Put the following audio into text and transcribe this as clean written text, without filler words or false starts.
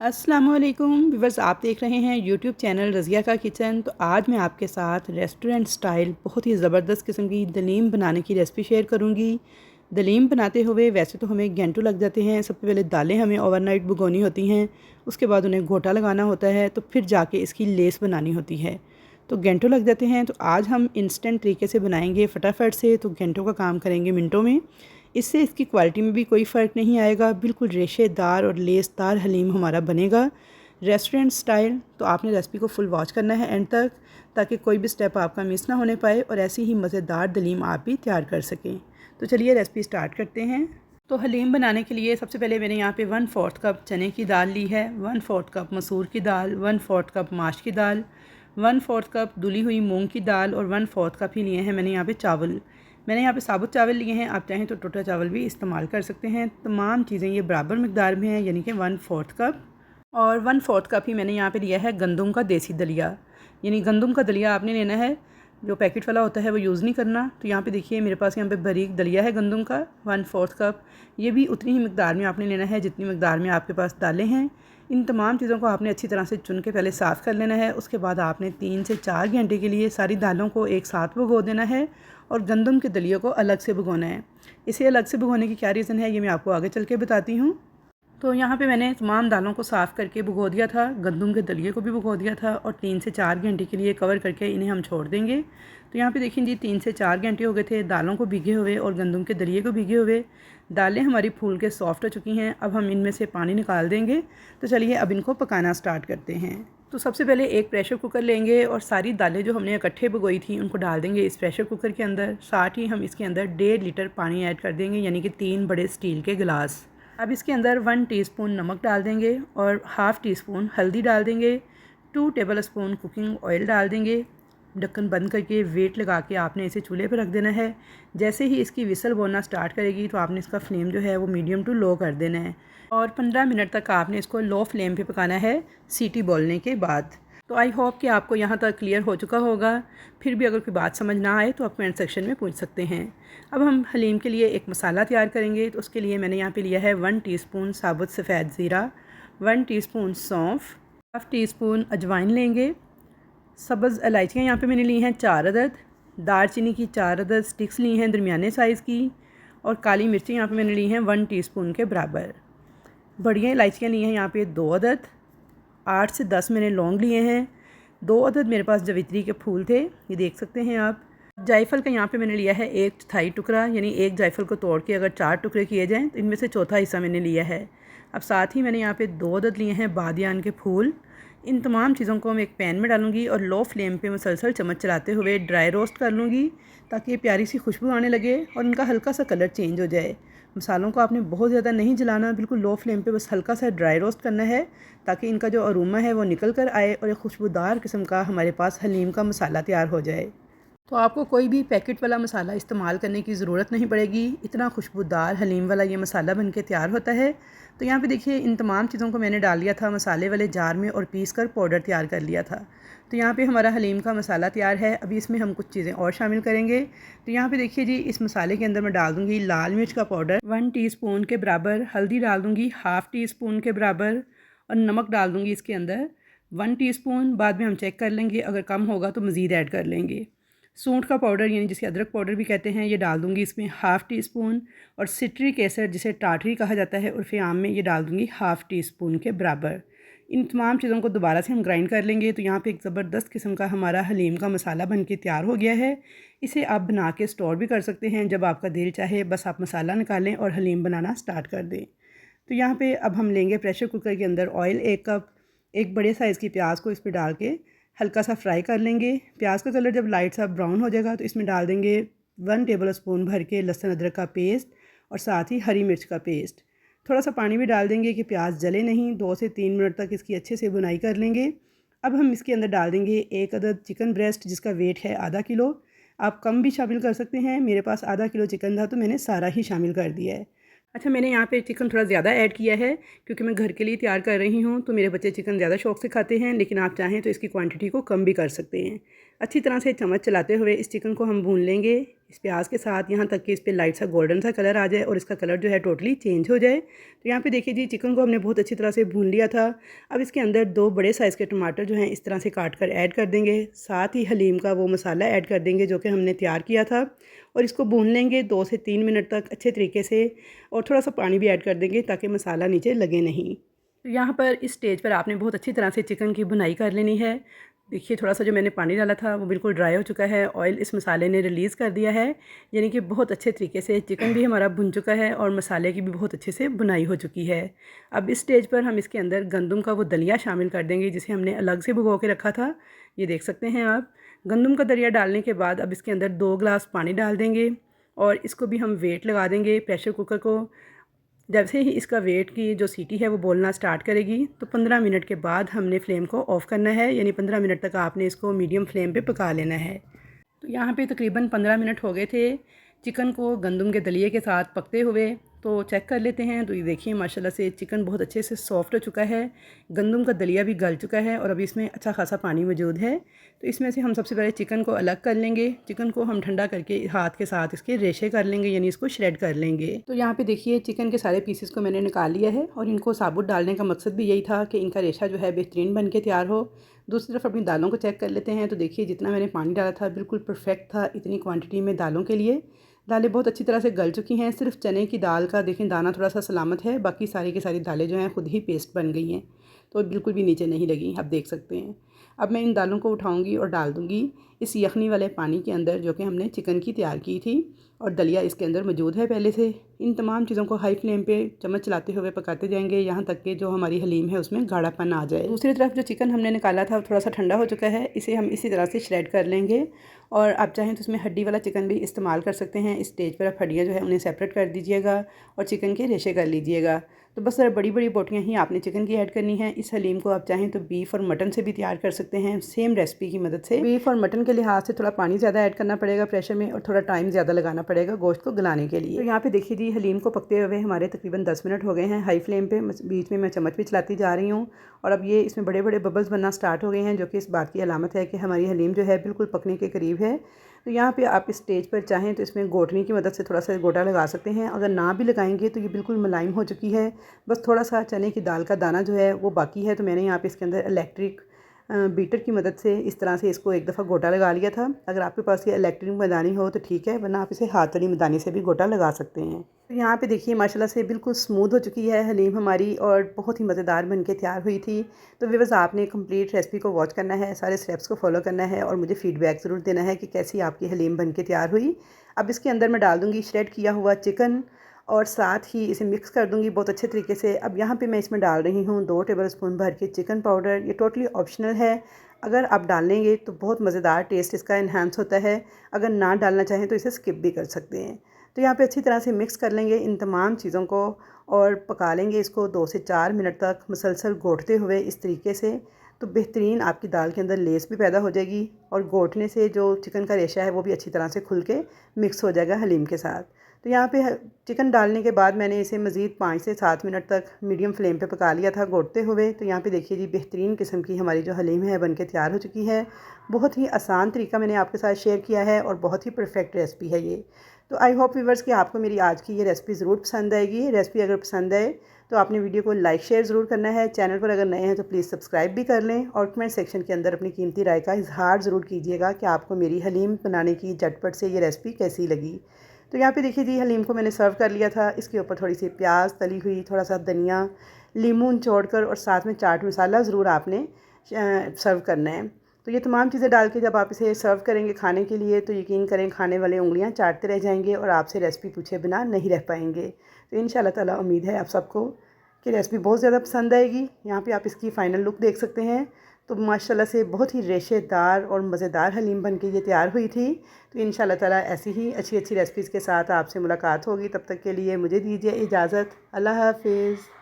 अस्सलामुअलैकुम व्यूअर्स, आप देख रहे हैं यूट्यूब चैनल रज़िया का किचन। तो आज मैं आपके साथ रेस्टोरेंट स्टाइल बहुत ही ज़बरदस्त किस्म की दलीम बनाने की रेसिपी शेयर करूंगी। दलीम बनाते हुए वैसे तो हमें घंटों लग जाते हैं। सबसे पहले दालें हमें ओवरनाइट भिगोनी होती हैं, उसके बाद उन्हें घोटा लगाना होता है, तो फिर जाके इसकी लेस बनानी होती है, तो घंटों लग जाते हैं। तो आज हम इंस्टेंट तरीके से बनाएंगे फटाफट से, तो घंटों का काम करेंगे मिनटों में। इससे इसकी क्वालिटी में भी कोई फ़र्क नहीं आएगा, बिल्कुल रेशेदार और लेसदार हलीम हमारा बनेगा रेस्टोरेंट स्टाइल। तो आपने रेसिपी को फुल वॉच करना है एंड तक, ताकि कोई भी स्टेप आपका मिस ना होने पाए और ऐसी ही मज़ेदार दलीम आप भी तैयार कर सकें। तो चलिए रेसिपी स्टार्ट करते हैं। तो हलीम बनाने के लिए सबसे पहले मैंने यहाँ पे 1/4 कप चने की दाल ली है, 1/4 कप मसूर की दाल, 1/4 कप माश की दाल, 1/4 कप धुली हुई मूंग की दाल और 1/4 कप ही लिए हैं मैंने यहाँ पे चावल। मैंने यहाँ पे साबुत चावल लिए हैं, आप चाहें तो टोटा चावल भी इस्तेमाल कर सकते हैं। तमाम चीज़ें ये बराबर मकदार में हैं, यानी कि 1/4 कप। और 1/4 कप ही मैंने यहाँ पे लिया है गंदम का देसी दलिया, यानी गंदम का दलिया आपने लेना है, जो पैकेट वाला होता है वो यूज़ नहीं करना। तो यहाँ पे देखिए मेरे पास यहाँ पे बारीक दलिया है गंदम का 1/4 कप। ये भी उतनी ही मकदार में आपने लेना है जितनी मकदार में आपके पास दालें हैं। इन तमाम चीज़ों को आपने अच्छी तरह से चुन के पहले साफ़ कर लेना है। उसके बाद आपने 3 से 4 घंटे के लिए सारी दालों को एक साथ भिगो देना है और गंदम के दलिया को अलग से भिगोना है। इसे अलग से भिगोने की क्या रीज़न है ये मैं आपको आगे चल के बताती हूँ। तो यहाँ पे मैंने तमाम दालों को साफ़ करके भिगो दिया था, गंदम के दलिए को भी भिगो दिया था और 3 से 4 घंटे के लिए कवर करके इन्हें हम छोड़ देंगे। तो यहाँ पे देखिए जी 3 से 4 घंटे हो गए थे दालों को भीगे हुए और गंदम के दलिए को भीगे हुए। दालें हमारी फूल के सॉफ्ट हो चुकी हैं, अब हम इनमें से पानी निकाल देंगे। तो चलिए अब इनको पकाना स्टार्ट करते हैं। तो सबसे पहले एक प्रेशर कुकर लेंगे और सारी दालें जो हमने इकट्ठे भिगोई थी उनको डाल देंगे इस प्रेशर कुकर के अंदर। साथ ही हम इसके अंदर 1.5 लीटर पानी ऐड कर देंगे, यानी कि 3 बड़े स्टील के गिलास। अब इसके अंदर 1 टीस्पून नमक डाल देंगे और हाफ़ टी स्पून हल्दी डाल देंगे, 2 टेबल स्पून कुकिंग ऑयल डाल देंगे। ढक्कन बंद करके वेट लगा के आपने इसे चूल्हे पर रख देना है। जैसे ही इसकी विसल बोलना स्टार्ट करेगी तो आपने इसका फ्लेम जो है वो मीडियम टू लो कर देना है और 15 मिनट तक आपने इसको लो फ्लेम पे पकाना है सीटी बोलने के बाद। तो आई होप कि आपको यहाँ तक क्लियर हो चुका होगा। फिर भी अगर कोई बात समझ ना आए तो आप कमेंट सेक्शन में पूछ सकते हैं। अब हम हलीम के लिए एक मसाला तैयार करेंगे। तो उसके लिए मैंने यहाँ पे लिया है 1 टीस्पून साबुत सफ़ेद ज़ीरा, 1 टीस्पून सौंफ, हाफ़ टी स्पून अजवाइन लेंगे। सब्ज़ इलायचियाँ यहाँ पे मैंने ली हैं 4 अदद, दालचीनी की 4 अदद स्टिक्स ली हैं दरमियाने साइज़ की, और काली मिर्ची यहाँ पे मैंने ली हैं 1 टीस्पून के बराबर। बड़ियाँ इलायचियाँ ली हैं यहाँ पे 2 अदद, 8 से 10 मैंने लौंग लिए हैं, 2 अदद मेरे पास जवित्री के फूल थे, ये देख सकते हैं आप। जायफल का यहाँ पे मैंने लिया है 1/4 टुकड़ा, यानी एक जायफल को तोड़ के अगर 4 टुकड़े किए जाएँ तो इनमें से चौथा हिस्सा मैंने लिया है। अब साथ ही मैंने यहाँ पे 2 अदद लिए हैं बादियान के फूल। इन तमाम चीज़ों को मैं एक पैन में डालूंगी और लो फ्लेम पे मुसलसल चम्मच चलाते हुए ड्राई रोस्ट कर लूँगी, ताकि ये प्यारी सी खुशबू आने लगे और इनका हल्का सा कलर चेंज हो जाए। मसालों को आपने बहुत ज़्यादा नहीं जलाना, बिल्कुल लो फ्लेम पे बस हल्का सा ड्राई रोस्ट करना है, ताकि इनका जो अरोमा है वो निकल कर आए और एक खुशबूदार किस्म का हमारे पास हलीम का मसाला तैयार हो जाए। तो आपको कोई भी पैकेट वाला मसाला इस्तेमाल करने की ज़रूरत नहीं पड़ेगी, इतना खुशबूदार हलीम वाला ये मसाला बन के तैयार होता है। तो यहाँ पे देखिए इन तमाम चीज़ों को मैंने डाल लिया था मसाले वाले जार में और पीस कर पाउडर तैयार कर लिया था। तो यहाँ पे हमारा हलीम का मसाला तैयार है। अभी इसमें हम कुछ चीज़ें और शामिल करेंगे। तो यहाँ पे देखिए जी इस मसाले के अंदर मैं डाल दूँगी लाल मिर्च का पाउडर 1 टीस्पून के बराबर, हल्दी डाल दूँगी हाफ़ टी स्पून के बराबर और नमक डाल दूँगी इसके अंदर 1 टीस्पून। बाद में हम चेक कर लेंगे, अगर कम होगा तो मज़ीद ऐड कर लेंगे। सूंठ का पाउडर यानी जिसे अदरक पाउडर भी कहते हैं, ये डाल दूँगी इसमें हाफ़ टी स्पून, और सिट्रिक एसिड जिसे टाटरी कहा जाता है उर्फ़े आम में, ये डाल दूँगी हाफ़ टी स्पून के बराबर। इन तमाम चीज़ों को दोबारा से हम ग्राइंड कर लेंगे। तो यहाँ पे एक ज़बरदस्त किस्म का हमारा हलीम का मसाला बन के तैयार हो गया है। इसे आप बना के स्टोर भी कर सकते हैं, जब आपका दिल चाहे बस आप मसाला निकालें और हलीम बनाना स्टार्ट कर दें। तो यहाँ पे अब हम लेंगे प्रेशर कुकर के अंदर ऑयल 1 कप, एक बड़े साइज़ की प्याज को इस पर डाल के हल्का सा फ्राई कर लेंगे। प्याज का कलर जब लाइट सा ब्राउन हो जाएगा तो इसमें डाल देंगे 1 टेबल स्पून भर के लहसुन अदरक का पेस्ट और साथ ही हरी मिर्च का पेस्ट। थोड़ा सा पानी भी डाल देंगे कि प्याज जले नहीं। 2 से 3 मिनट तक इसकी अच्छे से बुनाई कर लेंगे। अब हम इसके अंदर डाल देंगे 1 अदद चिकन ब्रेस्ट, जिसका वेट है आधा किलो। आप कम भी शामिल कर सकते हैं, मेरे पास आधा किलो चिकन था तो मैंने सारा ही शामिल कर दिया है। अच्छा, मैंने यहाँ पे चिकन थोड़ा ज़्यादा ऐड किया है क्योंकि मैं घर के लिए तैयार कर रही हूँ, तो मेरे बच्चे चिकन ज़्यादा शौक से खाते हैं, लेकिन आप चाहें तो इसकी क्वांटिटी को कम भी कर सकते हैं। अच्छी तरह से चम्मच चलाते हुए इस चिकन को हम भून लेंगे इस प्याज के साथ, यहाँ तक कि इस पर लाइट सा गोल्डन सा कलर आ जाए और इसका कलर जो है टोटली चेंज हो जाए। तो यहाँ पे देखिए जी, चिकन को हमने बहुत अच्छी तरह से भून लिया था। अब इसके अंदर 2 बड़े साइज़ के टमाटर जो हैं इस तरह से काट कर ऐड कर देंगे। साथ ही हलीम का वो मसाला ऐड कर देंगे जो कि हमने तैयार किया था, और इसको भून लेंगे 2 से 3 मिनट तक अच्छे तरीके से, और थोड़ा सा पानी भी ऐड कर देंगे ताकि मसाला नीचे लगे नहीं। तो यहाँ पर इस स्टेज पर आपने बहुत अच्छी तरह से चिकन की भुनाई कर लेनी है। देखिए थोड़ा सा जो मैंने पानी डाला था वो बिल्कुल ड्राई हो चुका है, ऑयल इस मसाले ने रिलीज़ कर दिया है, यानी कि बहुत अच्छे तरीके से चिकन भी हमारा भुन चुका है और मसाले की भी बहुत अच्छे से भुनाई हो चुकी है। अब इस स्टेज पर हम इसके अंदर गंदम का वो दलिया शामिल कर देंगे जिसे हमने अलग से भिगो के रखा था। ये देख सकते हैं आप। गंदम का दलिया डालने के बाद अब इसके अंदर 2 गिलास पानी डाल देंगे और इसको भी हम वेट लगा देंगे प्रेशर कुकर को। जैसे ही इसका वेट की जो सीटी है वो बोलना स्टार्ट करेगी तो 15 मिनट के बाद हमने फ्लेम को ऑफ़ करना है, यानी 15 मिनट तक आपने इसको मीडियम फ्लेम पे पका लेना है। तो यहाँ पे तकरीबन 15 मिनट हो गए थे चिकन को गंदम के दलिए के साथ पकते हुए। तो चेक कर लेते हैं। तो ये देखिए माशाल्लाह से चिकन बहुत अच्छे से सॉफ़्ट हो चुका है, गंदम का दलिया भी गल चुका है और अभी इसमें अच्छा खासा पानी मौजूद है। तो इसमें से हम सबसे पहले चिकन को अलग कर लेंगे। चिकन को हम ठंडा करके हाथ के साथ इसके रेशे कर लेंगे, यानी इसको श्रेड कर लेंगे। तो यहाँ पे देखिए चिकन के सारे पीसेस को मैंने निकाल लिया है और इनको साबुत डालने का मकसद भी यही था कि इनका रेशा जो है बेहतरीन बन के तैयार हो। दूसरी तरफ अपनी दालों को चेक कर लेते हैं। तो देखिए जितना मैंने पानी डाला था बिल्कुल परफेक्ट था इतनी क्वांटिटी में दालों के लिए। दालें बहुत अच्छी तरह से गल चुकी हैं। सिर्फ चने की दाल का देखें दाना थोड़ा सा सलामत है, बाकी सारी की सारी दालें जो हैं खुद ही पेस्ट बन गई हैं, तो बिल्कुल भी नीचे नहीं लगी, आप देख सकते हैं। अब मैं इन दालों को उठाऊंगी और डाल दूंगी इस यखनी वाले पानी के अंदर जो कि हमने चिकन की तैयार की थी, और दलिया इसके अंदर मौजूद है पहले से। इन तमाम चीज़ों को हाई फ्लेम पे चम्मच चलाते हुए पकाते जाएंगे यहाँ तक कि जो हमारी हलीम है उसमें गाढ़ापन आ जाए। दूसरी तरफ जो चिकन हमने निकाला था थोड़ा सा ठंडा हो चुका है, इसे हम इसी तरह से श्रेड कर लेंगे। और आप चाहें तो इसमें हड्डी वाला चिकन भी इस्तेमाल कर सकते हैं। इस स्टेज पर आप हड्डियाँ जो है उन्हें सेपरेट कर दीजिएगा और चिकन के रेशे कर लीजिएगा। तो बस ज़रा बड़ी बड़ी बोटियाँ ही आपने चिकन की ऐड करनी है। इस हलीम को आप चाहें तो बीफ और मटन से भी तैयार कर सकते हैं सेम रेसिपी की मदद से। बीफ और मटन के लिहाज से थोड़ा पानी ज़्यादा ऐड करना पड़ेगा प्रेशर में, और थोड़ा टाइम ज़्यादा लगाना पड़ेगा गोश्त को गलाने के लिए। तो यहाँ पे देखिए जी हलीम को पकते हुए हमारे तकरीबन 10 मिनट हो गए हैं हाई फ्लेम पे। बीच में मैं चम्मच भी चलाती जा रही हूँ और अब ये इसमें बड़े बड़े बबल्स बनना स्टार्ट हो गए हैं, जो कि इस बात की अलामत है कि हमारी हलीम जो है बिल्कुल पकने के करीब है। तो यहाँ पे आप इस स्टेज पर चाहें तो इसमें घोटनी की मदद से थोड़ा सा गोटा लगा सकते हैं। अगर ना भी लगाएंगे तो ये बिल्कुल मुलायम हो चुकी है, बस थोड़ा सा चने की दाल का दाना जो है वो बाकी है। तो मैंने यहाँ पे इसके अंदर इलेक्ट्रिक बीटर की मदद से इस तरह से इसको एक दफ़ा गोटा लगा लिया था। अगर आपके पास ये इलेक्ट्रिक मदानी हो तो ठीक है, वरना आप इसे हाथ वाली मदानी से भी गोटा लगा सकते हैं। तो यहाँ पे देखिए माशाल्लाह से बिल्कुल स्मूथ हो चुकी है हलीम हमारी और बहुत ही मज़ेदार बन के तैयार हुई थी। तो व्यूअर्स आपने कंप्लीट रेसिपी को वॉच करना है, सारे स्टेप्स को फॉलो करना है और मुझे फ़ीडबैक ज़रूर देना है कि कैसी आपकी हलीम बन के तैयार हुई। अब इसके अंदर मैं डाल दूँगी श्रेड किया हुआ चिकन और साथ ही इसे मिक्स कर दूंगी बहुत अच्छे तरीके से। अब यहाँ पे मैं इसमें डाल रही हूँ 2 टेबलस्पून भर के चिकन पाउडर। ये टोटली ऑप्शनल है, अगर आप डाल लेंगे तो बहुत मज़ेदार टेस्ट इसका इन्हांस होता है, अगर ना डालना चाहें तो इसे स्किप भी कर सकते हैं। तो यहाँ पे अच्छी तरह से मिक्स कर लेंगे इन तमाम चीज़ों को और पका लेंगे इसको 2 से 4 मिनट तक मुसलसल घोटते हुए इस तरीके से। तो बेहतरीन आपकी दाल के अंदर लेस भी पैदा हो जाएगी और घोटने से जो चिकन का रेशा है वो भी अच्छी तरह से खुल के मिक्स हो जाएगा हलीम के साथ। तो यहाँ पे चिकन डालने के बाद मैंने इसे मज़ीद 5 से 7 मिनट तक मीडियम फ्लेम पे पका लिया था घोटते हुए। तो यहाँ पे देखिए जी बेहतरीन किस्म की हमारी जो हलीम है बनके तैयार हो चुकी है। बहुत ही आसान तरीका मैंने आपके साथ शेयर किया है और बहुत ही परफेक्ट रेसिपी है ये। तो आई होप व्यूअर्स कि आपको मेरी आज की ये रेसिपी ज़रूर पसंद आएगी। रेसिपी अगर पसंद आए तो आपने वीडियो को लाइक शेयर ज़रूर करना है। चैनल पर अगर नए हैं तो प्लीज़ सब्सक्राइब भी कर लें और कमेंट सेक्शन के अंदर अपनी कीमती राय का इजहार ज़रूर कीजिएगा कि आपको मेरी हलीम बनाने की झटपट से ये रेसिपी कैसी लगी। तो यहाँ पे देखिए जी हलीम को मैंने सर्व कर लिया था। इसके ऊपर थोड़ी सी प्याज तली हुई, थोड़ा सा धनिया, लीमू निचोड़कर और साथ में चाट मसाला ज़रूर आपने सर्व करना है। तो ये तमाम चीज़ें डाल के जब आप इसे सर्व करेंगे खाने के लिए तो यकीन करें खाने वाले उंगलियां चाटते रह जाएंगे और आपसे रेसिपी पूछे बिना नहीं रह पाएंगे। तो इंशाल्लाह ताला उम्मीद है आप सबको कि रेसिपी बहुत ज़्यादा पसंद आएगी। यहाँ पे आप इसकी फ़ाइनल लुक देख सकते हैं। तो माशाल्लाह से बहुत ही रेशेदार और मज़ेदार हलीम बन के ये तैयार हुई थी। तो इंशाल्लाह ताला ऐसी ही अच्छी अच्छी रेसिपीज़ के साथ आपसे मुलाकात होगी। तब तक के लिए मुझे दीजिए इजाज़त। अल्लाह हाफ़िज़।